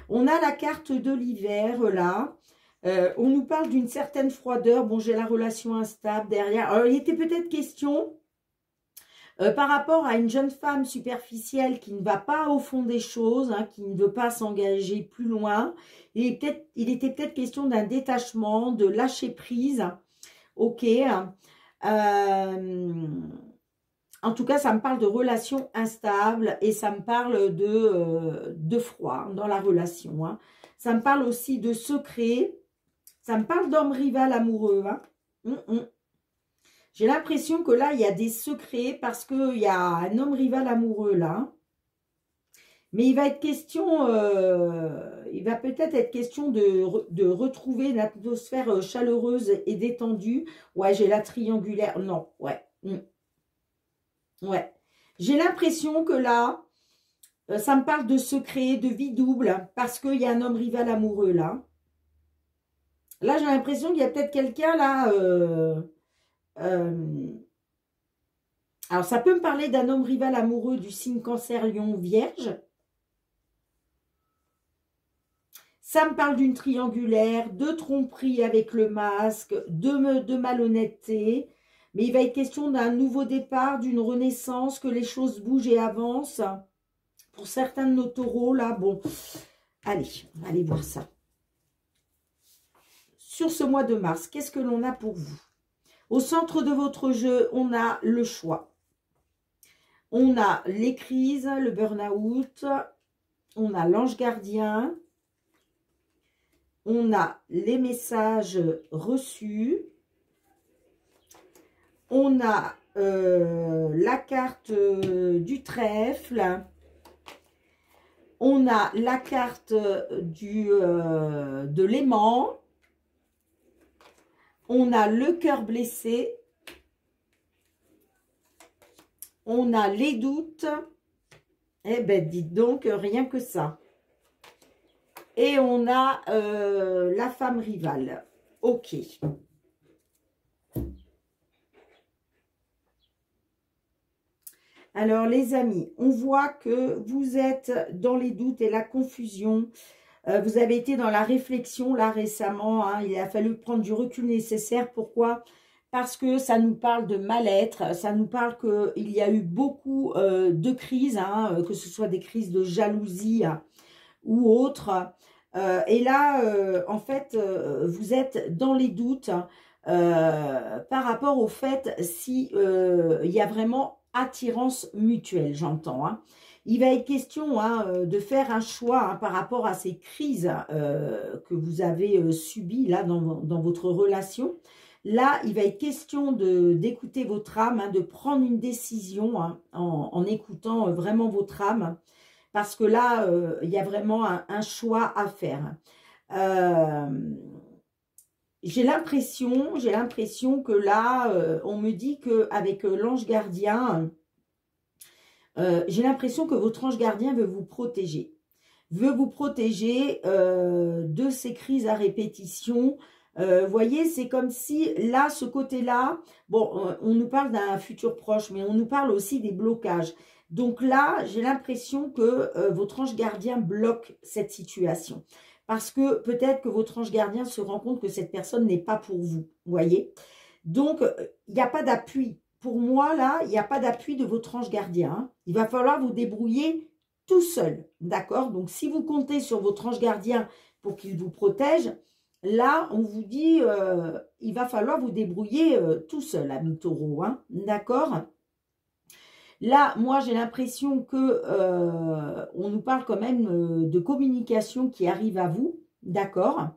On a la carte de l'hiver, là. On nous parle d'une certaine froideur. Bon, j'ai la relation instable derrière. Alors, il était peut-être question, par rapport à une jeune femme superficielle qui ne va pas au fond des choses, hein, qui ne veut pas s'engager plus loin. Il était peut-être question d'un détachement, de lâcher prise. Ok. En tout cas, ça me parle de relations instables et ça me parle de froid dans la relation. Hein. Ça me parle aussi de secret. Ça me parle d'homme rival amoureux. Hein. J'ai l'impression que là, il y a des secrets parce qu'il y a un homme rival amoureux là. Mais il va être question, il va peut-être être question de retrouver une atmosphère chaleureuse et détendue. Ouais, j'ai la triangulaire. Non, ouais. Ouais. J'ai l'impression que là, ça me parle de secret, de vie double, parce qu'il y a un homme rival amoureux là. Là, j'ai l'impression qu'il y a peut-être quelqu'un là. Alors, ça peut me parler d'un homme rival amoureux du signe Cancer, Lion, Vierge. Ça me parle d'une triangulaire, de tromperie avec le masque, de malhonnêteté. Mais il va être question d'un nouveau départ, d'une renaissance, que les choses bougent et avancent. Pour certains de nos taureaux, là, bon. Allez, on va aller voir ça. Sur ce mois de mars, qu'est-ce que l'on a pour vous? Au centre de votre jeu, on a le choix. On a les crises, le burn-out. On a l'ange gardien. On a les messages reçus. On a la carte du trèfle. On a la carte de l'aimant. On a le cœur blessé. On a les doutes. Eh ben, dites donc, rien que ça. Et on a la femme rivale. Ok. Alors, les amis, on voit que vous êtes dans les doutes et la confusion. Vous avez été dans la réflexion, là, récemment. Hein, il a fallu prendre du recul nécessaire. Pourquoi? Parce que ça nous parle de mal-être. Ça nous parle qu'il y a eu beaucoup de crises, hein, que ce soit des crises de jalousie ou autres. Et là, en fait, vous êtes dans les doutes par rapport au fait si il y a vraiment attirance mutuelle, j'entends. Hein. Il va être question de faire un choix par rapport à ces crises que vous avez subies là dans votre relation. Là, il va être question d'écouter votre âme, de prendre une décision en écoutant vraiment votre âme. Parce que là, il y a vraiment un choix à faire. J'ai l'impression que là, on me dit qu'avec l'ange gardien, j'ai l'impression que votre ange gardien veut vous protéger. Veut vous protéger de ces crises à répétition. Vous voyez, c'est comme si là, ce côté-là, bon, on nous parle d'un futur proche, mais on nous parle aussi des blocages. Donc là, j'ai l'impression que votre ange gardien bloque cette situation. Parce que peut-être que votre ange gardien se rend compte que cette personne n'est pas pour vous. Vous voyez? Donc, il n'y a pas d'appui. Pour moi, là, il n'y a pas d'appui de votre ange gardien. Hein. Il va falloir vous débrouiller tout seul. D'accord? Donc, si vous comptez sur votre ange gardien pour qu'il vous protège, là, on vous dit, il va falloir vous débrouiller tout seul, ami taureau. Hein. D'accord? Là, moi, j'ai l'impression que on nous parle quand même de communication qui arrive à vous, d'accord?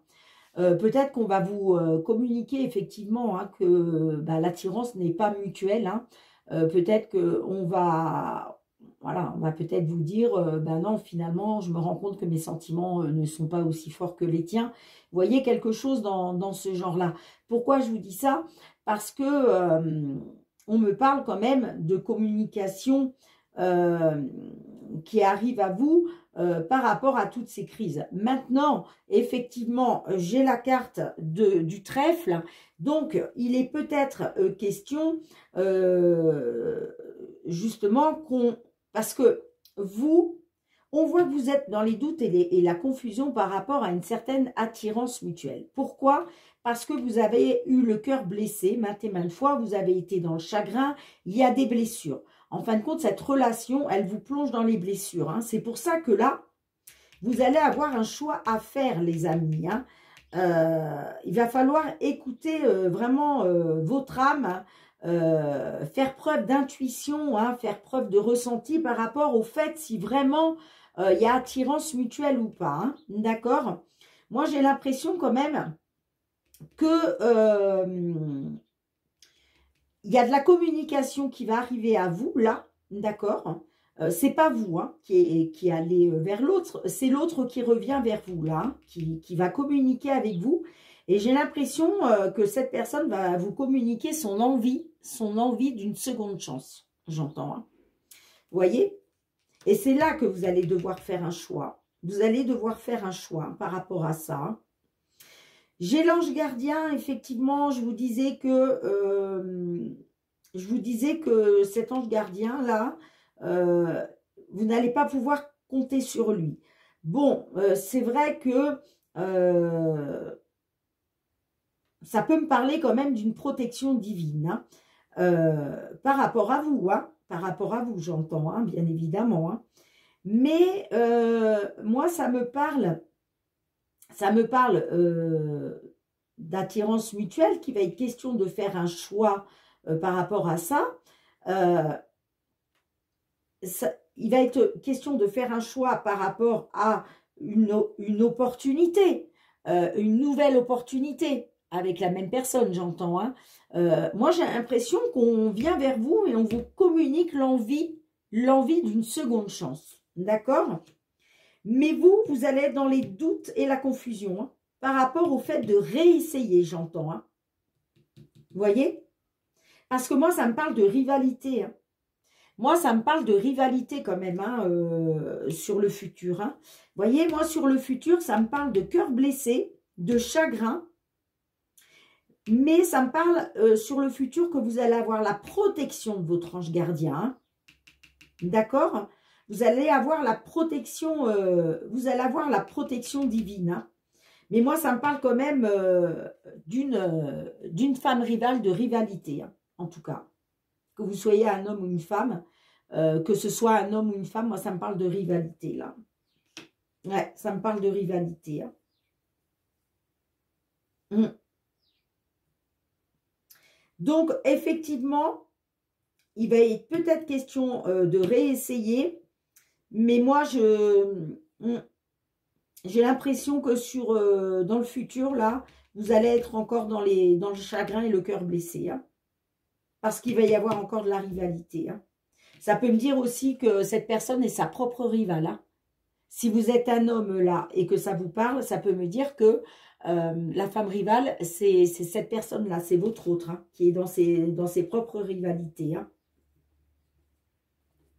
Peut-être qu'on va vous communiquer effectivement que l'attirance n'est pas mutuelle. Hein. Peut-être qu'on va, voilà, on va peut-être vous dire, non, finalement, je me rends compte que mes sentiments ne sont pas aussi forts que les tiens. Vous voyez quelque chose dans ce genre-là. Pourquoi je vous dis ça? Parce que on me parle quand même de communication qui arrive à vous par rapport à toutes ces crises. Maintenant, effectivement, j'ai la carte du trèfle. Donc, il est peut-être question justement, parce que vous, on voit que vous êtes dans les doutes et la confusion par rapport à une certaine attirance mutuelle. Pourquoi? Parce que vous avez eu le cœur blessé, maintes et maintes fois, vous avez été dans le chagrin, il y a des blessures. En fin de compte, cette relation, elle vous plonge dans les blessures. Hein. C'est pour ça que là, vous allez avoir un choix à faire, les amis. Hein. Il va falloir écouter vraiment votre âme, faire preuve d'intuition, hein, faire preuve de ressenti par rapport au fait si vraiment il y a attirance mutuelle ou pas. Hein, d'accord? Moi, j'ai l'impression quand même que il y a de la communication qui va arriver à vous, là, d'accord? C'est pas vous hein, qui allez vers l'autre, c'est l'autre qui revient vers vous, là, hein, qui va communiquer avec vous. Et j'ai l'impression que cette personne va vous communiquer son envie d'une seconde chance, j'entends. Hein. Vous voyez? Et c'est là que vous allez devoir faire un choix. Vous allez devoir faire un choix hein, par rapport à ça. Hein. J'ai l'ange gardien, effectivement, je vous disais que cet ange gardien, là, vous n'allez pas pouvoir compter sur lui. Bon, c'est vrai que ça peut me parler quand même d'une protection divine, hein, par rapport à vous, hein, par rapport à vous, j'entends, hein, bien évidemment. Hein. Mais moi, ça me parle d'attirance mutuelle, qui va être question de faire un choix par rapport à ça. Il va être question de faire un choix par rapport à une opportunité, une nouvelle opportunité avec la même personne, j'entends. Hein. Moi, j'ai l'impression qu'on vient vers vous et on vous communique l'envie d'une seconde chance. D'accord? Mais vous allez être dans les doutes et la confusion hein, par rapport au fait de réessayer, j'entends. Hein. Vous voyez? Parce que moi, ça me parle de rivalité. Hein. Moi, ça me parle de rivalité quand même hein, sur le futur. Hein. Vous voyez, moi, sur le futur, ça me parle de cœur blessé, de chagrin. Mais ça me parle sur le futur que vous allez avoir la protection de votre ange gardien. Hein. D'accord? Vous allez avoir la protection, divine. Hein. Mais moi, ça me parle quand même d'une femme rivale, de rivalité, hein, en tout cas. Que vous soyez un homme ou une femme, que ce soit un homme ou une femme, moi, ça me parle de rivalité, là. Ouais, ça me parle de rivalité. Hein. Donc, effectivement, il va être peut-être question de réessayer. Mais moi, j'ai l'impression que dans le futur, là, vous allez être encore dans le chagrin et le cœur blessé. Hein, parce qu'il va y avoir encore de la rivalité. Hein. Ça peut me dire aussi que cette personne est sa propre rivale. Hein. Si vous êtes un homme, là, et que ça vous parle, ça peut me dire que la femme rivale, c'est cette personne-là, c'est votre autre, hein, qui est dans ses propres rivalités. Hein.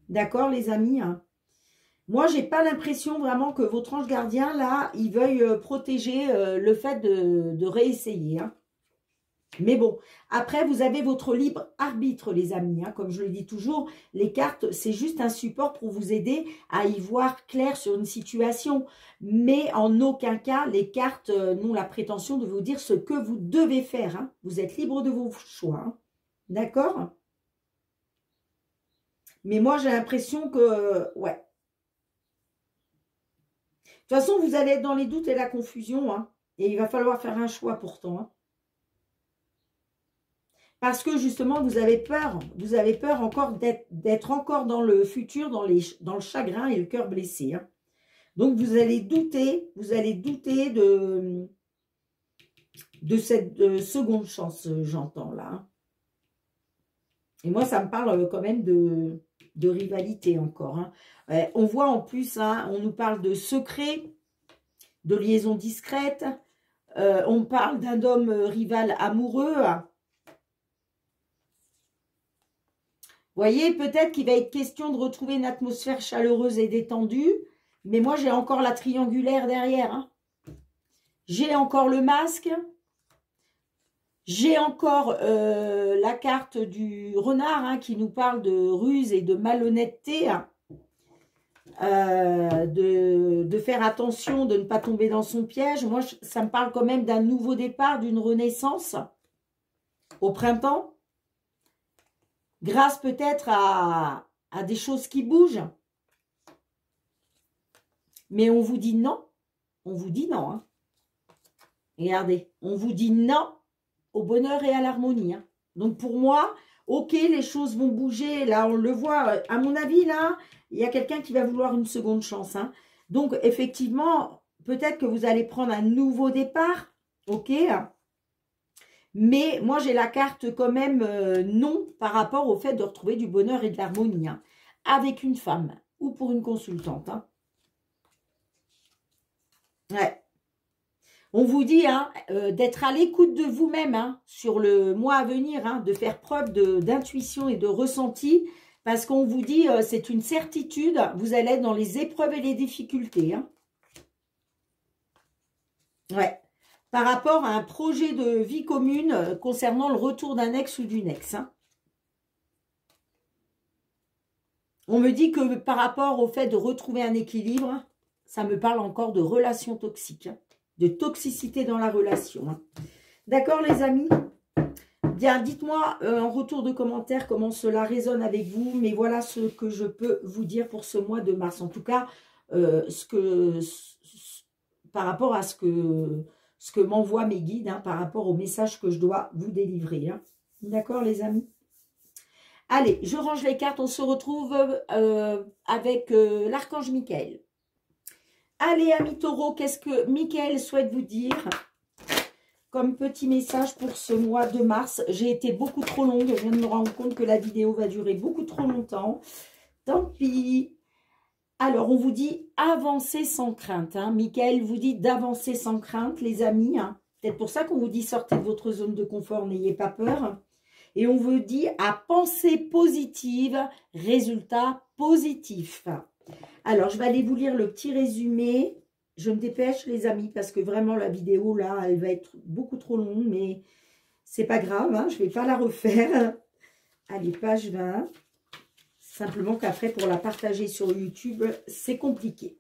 D'accord, les amis hein. Moi, j'ai pas l'impression vraiment que votre ange gardien, là, il veuille protéger le fait de réessayer. Hein. Mais bon, après, vous avez votre libre arbitre, les amis. Hein. Comme je le dis toujours, les cartes, c'est juste un support pour vous aider à y voir clair sur une situation. Mais en aucun cas, les cartes n'ont la prétention de vous dire ce que vous devez faire. Hein. Vous êtes libre de vos choix. Hein. D'accord? Mais moi, j'ai l'impression que... ouais. De toute façon, vous allez être dans les doutes et la confusion. Hein, et il va falloir faire un choix pourtant. Hein. Parce que justement, vous avez peur encore d'être encore dans le futur, dans le chagrin et le cœur blessé. Hein. Donc, vous allez douter de cette seconde chance, j'entends là. Hein. Et moi, ça me parle quand même de rivalité encore. Hein. On voit en plus, hein, on nous parle de secret, de liaison discrète. On parle d'un homme rival amoureux. Vous voyez, peut-être qu'il va être question de retrouver une atmosphère chaleureuse et détendue. Mais moi, j'ai encore la triangulaire derrière. Hein. J'ai encore le masque. J'ai encore la carte du renard hein, qui nous parle de ruse et de malhonnêteté. Hein. De faire attention, de ne pas tomber dans son piège. Moi, ça me parle quand même d'un nouveau départ, d'une renaissance au printemps. Grâce peut-être à des choses qui bougent. Mais on vous dit non. On vous dit non. Hein. Regardez, on vous dit non au bonheur et à l'harmonie. Hein. Donc pour moi, ok, les choses vont bouger. Là, on le voit. À mon avis, là, il y a quelqu'un qui va vouloir une seconde chance. Hein. Donc effectivement, peut-être que vous allez prendre un nouveau départ. Ok. Mais moi, j'ai la carte quand même non par rapport au fait de retrouver du bonheur et de l'harmonie. Hein, avec une femme ou pour une consultante. Hein. Ouais. On vous dit hein, d'être à l'écoute de vous-même hein, sur le mois à venir, hein, de faire preuve d'intuition et de ressenti, parce qu'on vous dit, c'est une certitude, vous allez être dans les épreuves et les difficultés. Hein. Ouais. Par rapport à un projet de vie commune concernant le retour d'un ex ou d'une ex. Hein. On me dit que par rapport au fait de retrouver un équilibre, ça me parle encore de relations toxiques. Hein. De toxicité dans la relation. Hein. D'accord les amis? Bien, dites-moi en retour de commentaires comment cela résonne avec vous. Mais voilà ce que je peux vous dire pour ce mois de mars. En tout cas, par rapport à ce que m'envoient mes guides, hein, par rapport au message que je dois vous délivrer. Hein. D'accord les amis? Allez, je range les cartes. On se retrouve avec l'archange Michael. Allez, amis taureaux, qu'est-ce que Michael souhaite vous dire comme petit message pour ce mois de mars? J'ai été beaucoup trop longue. Je viens de me rendre compte que la vidéo va durer beaucoup trop longtemps. Tant pis. Alors, on vous dit avancer sans crainte. Hein. Michael vous dit d'avancer sans crainte, les amis. Hein. Peut-être pour ça qu'on vous dit sortez de votre zone de confort, n'ayez pas peur. Et on vous dit à penser positive, résultat positif. Alors, je vais aller vous lire le petit résumé. Je me dépêche, les amis, parce que vraiment, la vidéo, là, elle va être beaucoup trop longue, mais c'est pas grave, hein, je ne vais pas la refaire. Allez, page 20. Simplement qu'après, pour la partager sur YouTube, c'est compliqué.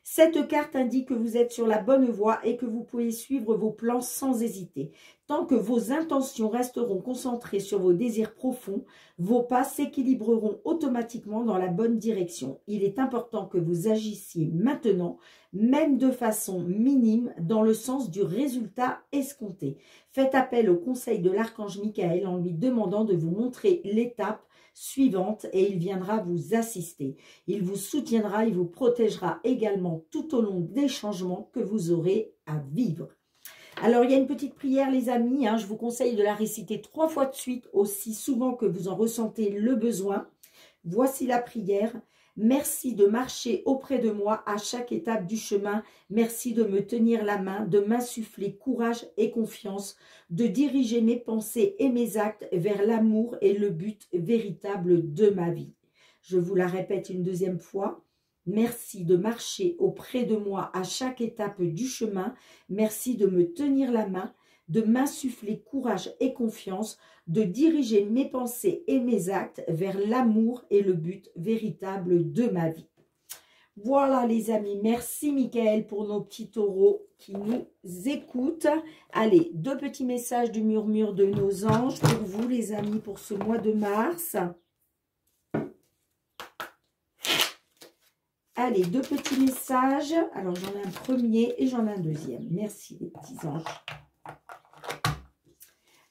Cette carte indique que vous êtes sur la bonne voie et que vous pouvez suivre vos plans sans hésiter. Tant que vos intentions resteront concentrées sur vos désirs profonds, vos pas s'équilibreront automatiquement dans la bonne direction. Il est important que vous agissiez maintenant, même de façon minime, dans le sens du résultat escompté. Faites appel au conseil de l'archange Michael en lui demandant de vous montrer l'étape suivante et il viendra vous assister. Il vous soutiendra, il vous protégera également tout au long des changements que vous aurez à vivre. Alors, il y a une petite prière, les amis. Hein, je vous conseille de la réciter 3 fois de suite, aussi souvent que vous en ressentez le besoin. Voici la prière. Merci de marcher auprès de moi à chaque étape du chemin. Merci de me tenir la main, de m'insuffler courage et confiance, de diriger mes pensées et mes actes vers l'amour et le but véritable de ma vie. Je vous la répète une deuxième fois. Merci de marcher auprès de moi à chaque étape du chemin. Merci de me tenir la main, de m'insuffler courage et confiance, de diriger mes pensées et mes actes vers l'amour et le but véritable de ma vie. Voilà les amis, merci Michael pour nos petits taureaux qui nous écoutent. Allez, 2 petits messages du murmure de nos anges pour vous les amis pour ce mois de mars. Allez, 2 petits messages. Alors j'en ai un premier et j'en ai un deuxième. Merci les petits anges.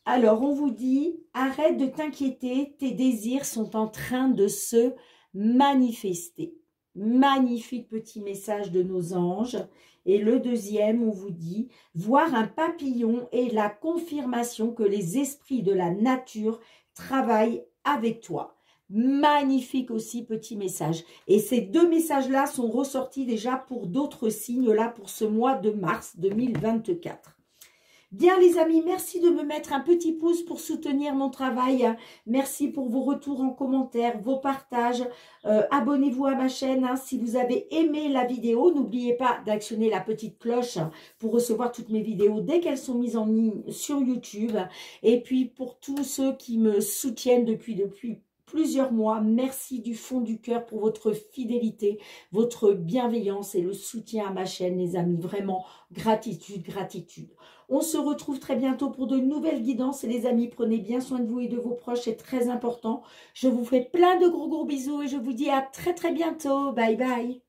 Alors, on vous dit, arrête de t'inquiéter, tes désirs sont en train de se manifester. Magnifique petit message de nos anges. Et le deuxième, on vous dit, voir un papillon est la confirmation que les esprits de la nature travaillent avec toi. Magnifique aussi petit message. Et ces 2 messages-là sont ressortis déjà pour d'autres signes là pour ce mois de mars 2024. Bien les amis, merci de me mettre un petit pouce pour soutenir mon travail. Merci pour vos retours en commentaire, vos partages. Abonnez-vous à ma chaîne hein, si vous avez aimé la vidéo. N'oubliez pas d'actionner la petite cloche pour recevoir toutes mes vidéos dès qu'elles sont mises en ligne sur YouTube. Et puis pour tous ceux qui me soutiennent depuis plusieurs mois, merci du fond du cœur pour votre fidélité, votre bienveillance et le soutien à ma chaîne les amis. Vraiment, gratitude, gratitude. On se retrouve très bientôt pour de nouvelles guidances et les amis, prenez bien soin de vous et de vos proches, c'est très important. Je vous fais plein de gros bisous et je vous dis à très bientôt. Bye bye.